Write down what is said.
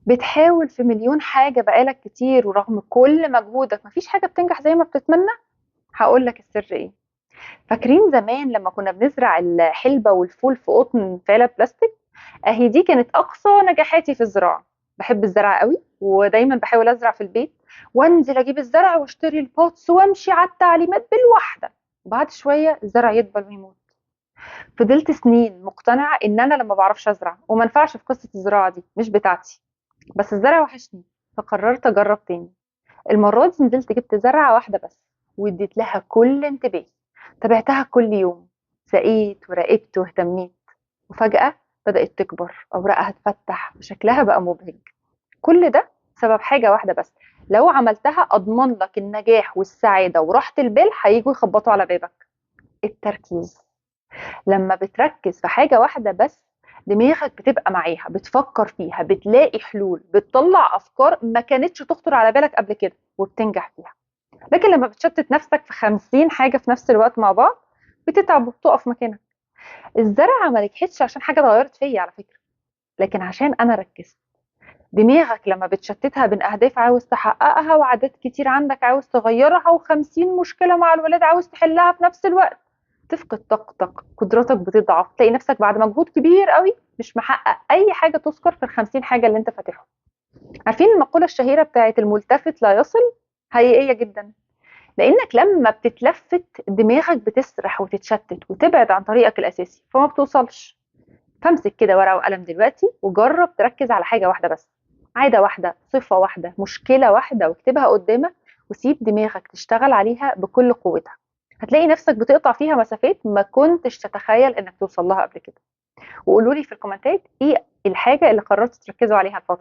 بتحاول في مليون حاجة بقالك كتير ورغم كل مجهودك مفيش حاجة بتنجح زي ما بتتمنى. هقولك السر ايه. فاكرين زمان لما كنا بنزرع الحلبة والفول في قطن في علب بلاستيك؟ اهي دي كانت اقصى نجاحاتي في الزراعة. بحب الزرع قوي ودايما بحاول ازرع في البيت، وانزل اجيب الزرع واشتري البوتس وامشي على التعليمات بالواحدة. وبعد شوية الزرع يدبل ويموت. فضلت سنين مقتنعة ان انا لما بعرفش ازرع وما ينفعش في قصة الزراعة دي مش بتاعتي. بس الزرع وحشني، فقررت اجرب تاني. المرة دي نزلت جبت زرعة واحدة بس، واديت لها كل انتباهي. تابعتها كل يوم، سقيت وراقبت واهتميت. وفجأة بدأت تكبر، أوراقها تفتح وشكلها بقى مبهج. كل ده بسبب حاجة واحدة بس. لو عملتها أضمن لك النجاح والسعادة وراحة البال هيجوا يخبطوا على بابك. التركيز. لما بتركز في حاجة واحدة بس، دماغك بتبقى معاها، بتفكر فيها، بتلاقي حلول، بتطلع أفكار ما كانتش تخطر على بالك قبل كده وبتنجح فيها. لكن لما بتشتت نفسك في 50 حاجة في نفس الوقت مع بعض، بتتعب وبتقف مكانك. الزرعة ما نجحتش عشان حاجة اتغيرت فيا على فكرة، لكن عشان أنا ركزت. دماغك لما بتشتتها بين أهداف عاوز تحققها وعادات كتير عندك عاوز تغيرها و50 مشكلة مع الولاد عاوز تحلها في نفس الوقت، تفقد طاقتك، قدراتك بتضعف، تلاقي نفسك بعد مجهود كبير قوي مش محقق أي حاجة تذكر في ال50 حاجة اللي أنت فاتحهم. عارفين المقولة الشهيرة بتاعت الملتفت لا يصل؟ حقيقية جدا. لأنك لما بتتلفت دماغك بتسرح وتتشتت وتبعد عن طريقك الأساسي فما بتوصلش. فامسك كده ورقة وقلم دلوقتي وجرب تركز على حاجة واحدة بس، عادة واحدة، صفة واحدة، مشكلة واحدة، واكتبها قدامك وسيب دماغك تشتغل عليها بكل قوتها. هتلاقي نفسك بتقطع فيها مسافات ما كنتش تتخيل انك توصل لها قبل كده. وقولوا لي في الكومنتات ايه الحاجة اللي قررتوا تركزوا عليها الفترة